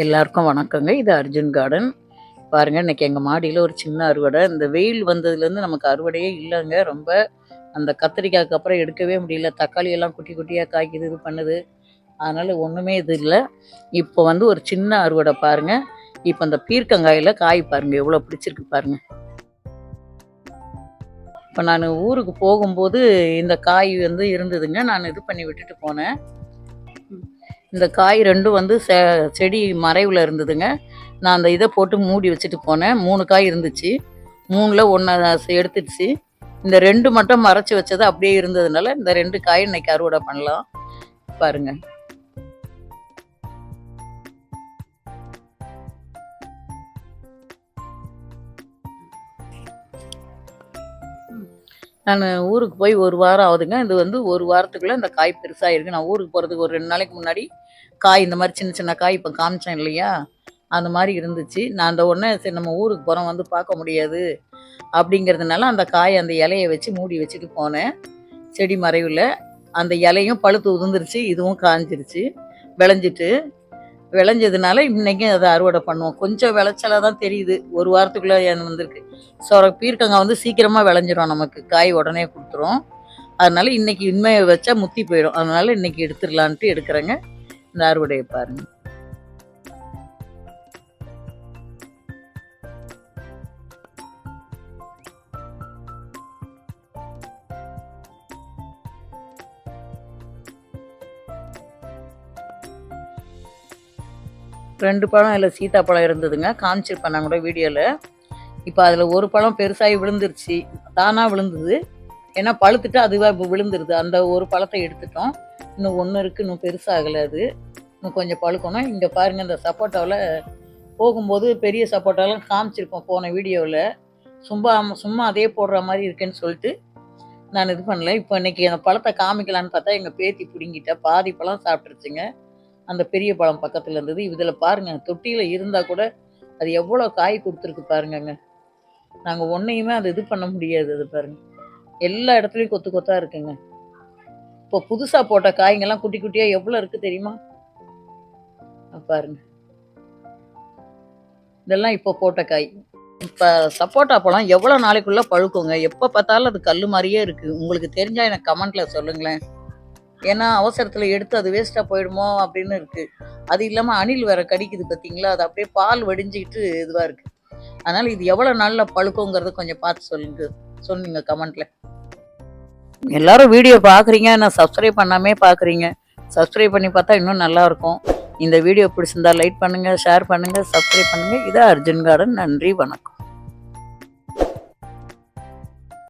எல்லாருக்கும் வணக்கங்க. இது அர்ஜுன் கார்டன். பாருங்க, இன்னைக்கு எங்கள் மாடியில் ஒரு சின்ன அறுவடை. இந்த வெயில் வந்ததுலேருந்து நமக்கு அறுவடையே இல்லைங்க. ரொம்ப அந்த கத்திரிக்காய்க்கு அப்புறம் எடுக்கவே முடியல. தக்காளி எல்லாம் குட்டி குட்டியாக காய்க்குது, இது பண்ணுது. அதனால் ஒன்றுமே இது இல்லை. இப்போ ஒரு சின்ன அறுவடை பாருங்கள். இப்போ அந்த பீர்க்கங்காயில் காய் பாருங்கள் எவ்வளோ பிடிச்சிருக்கு பாருங்கள். இப்போ நான் ஊருக்கு போகும்போது இந்த காய் இருந்ததுங்க. நான் இது பண்ணி விட்டுட்டு போனேன். இந்த காய் ரெண்டும் செடி மறைவில் இருந்ததுங்க. நான் அந்த இதை போட்டு மூடி வச்சுட்டு போனேன். 3 காய் இருந்துச்சு. 3ல் 1 எடுத்துடுச்சு. இந்த 2 மட்டும் மறைச்சி வச்சது அப்படியே இருந்ததுனால இந்த 2 காய் இன்னைக்கு அறுவடை பண்ணலாம் பாருங்க. நான் ஊருக்கு போய் 1 வாரம் ஆகுதுங்க. இது 1 வாரத்துக்குள்ளே இந்த காய் பெருசாகிருக்கு. நான் ஊருக்கு போகிறதுக்கு ஒரு 2 நாளைக்கு முன்னாடி காய் இந்த மாதிரி சின்ன சின்ன காய் இப்போ காமிச்சேன் இல்லையா, அந்த மாதிரி இருந்துச்சு. நான் அந்த உடனே சரி நம்ம ஊருக்கு போகிறோம் பார்க்க முடியாது அப்படிங்கிறதுனால அந்த காய் அந்த இலையை வச்சு மூடி வச்சுட்டு போனேன். செடி மறைவில் அந்த இலையும் பழுத்து உதிர்ந்துருச்சு, இதுவும் காஞ்சிருச்சு. விளைஞ்சதுனால இன்றைக்கும் அதை அறுவடை பண்ணுவோம். கொஞ்சம் விளைச்சலாக தான் தெரியுது. 1 வாரத்துக்குள்ளே வந்திருக்கு. பீர்க்கங்காய் சீக்கிரமாக விளைஞ்சிரும், நமக்கு காய் உடனே கொடுத்துரும். அதனால இன்னைக்கு இனிமே வச்சா முத்தி போயிடும். அதனால இன்னைக்கு எடுத்துடலான்ட்டு எடுக்கிறேங்க. இந்த அறுவடையை பாருங்க. ரெண்டு பழம் இல்லை சீத்தாப்பழம் இருந்ததுங்க, காமிச்சிருப்பேன் நான் கூட வீடியோவில். இப்போ அதில் ஒரு பழம் பெருசாகி விழுந்துருச்சு, தானாக விழுந்தது. ஏன்னா பழுத்துட்டு அதுவாக இப்போ விழுந்துருது. அந்த ஒரு பழத்தை எடுத்துட்டோம். இன்னும் 1 இருக்குது, இன்னும் பெருசாகலை. அது இன்னும் கொஞ்சம் பழுக்கணும். இங்கே பாருங்கள், இந்த சப்போட்டாவில் போகும்போது பெரிய சப்போட்டாலாம் காமிச்சிருப்போம் போன வீடியோவில். சும்மா அதே போடுற மாதிரி இருக்குன்னு சொல்லிட்டு நான் இது பண்ணல. இப்போ இன்றைக்கி அந்த பழத்தை காமிக்கலான்னு பார்த்தா எங்கள் பேத்தி பிடுங்கிட்டா. பாதி பழம் சாப்பிட்ருச்சுங்க. அந்த பெரிய பழம் பக்கத்தில் இருந்தது. இதில் பாருங்கள், தொட்டியில் இருந்தால் கூட அது எவ்வளோ காய் கொடுத்துருக்கு பாருங்கங்க. நாங்கள் ஒன்றையுமே அது இது பண்ண முடியாது. அது பாருங்கள், எல்லா இடத்துலையும் கொத்து கொத்தாக இருக்குங்க. இப்போ புதுசாக போட்ட காய்ங்கெல்லாம் குட்டி குட்டியாக எவ்வளோ இருக்குது தெரியுமா பாருங்க. இதெல்லாம் இப்போ போட்ட காய். இப்போ சப்போட்டா பழம் எவ்வளோ நாளைக்குள்ளே பழுக்குங்க. எப்போ பார்த்தாலும் அது கல் மாதிரியே இருக்குது. உங்களுக்கு தெரிஞ்சால் எனக்கு கமெண்ட்டில் சொல்லுங்களேன். ஏன்னா அவசரத்தில் எடுத்து அது வேஸ்ட்டாக போயிடுமோ அப்படின்னு இருக்குது. அது இல்லாமல் அணில் வேற கடிக்குது பார்த்தீங்களா, அது அப்படியே பால் வடிஞ்சிக்கிட்டு இதுவாக இருக்குது. அதனால் இது எவ்வளோ நாளில் பழுக்குங்கிறத கொஞ்சம் பார்த்து சொன்னீங்க கமெண்ட்டில். எல்லாரும் வீடியோ பார்க்குறீங்க, நான் சப்ஸ்கிரைப் பண்ணாமே பார்க்குறீங்க. சப்ஸ்கிரைப் பண்ணி பார்த்தா இன்னும் நல்லாயிருக்கும். இந்த வீடியோ பிடிச்சிருந்தா லைக் பண்ணுங்கள், ஷேர் பண்ணுங்கள், சப்ஸ்கிரைப் பண்ணுங்கள். இது அர்ஜுன் கார்டன். நன்றி, வணக்கம்.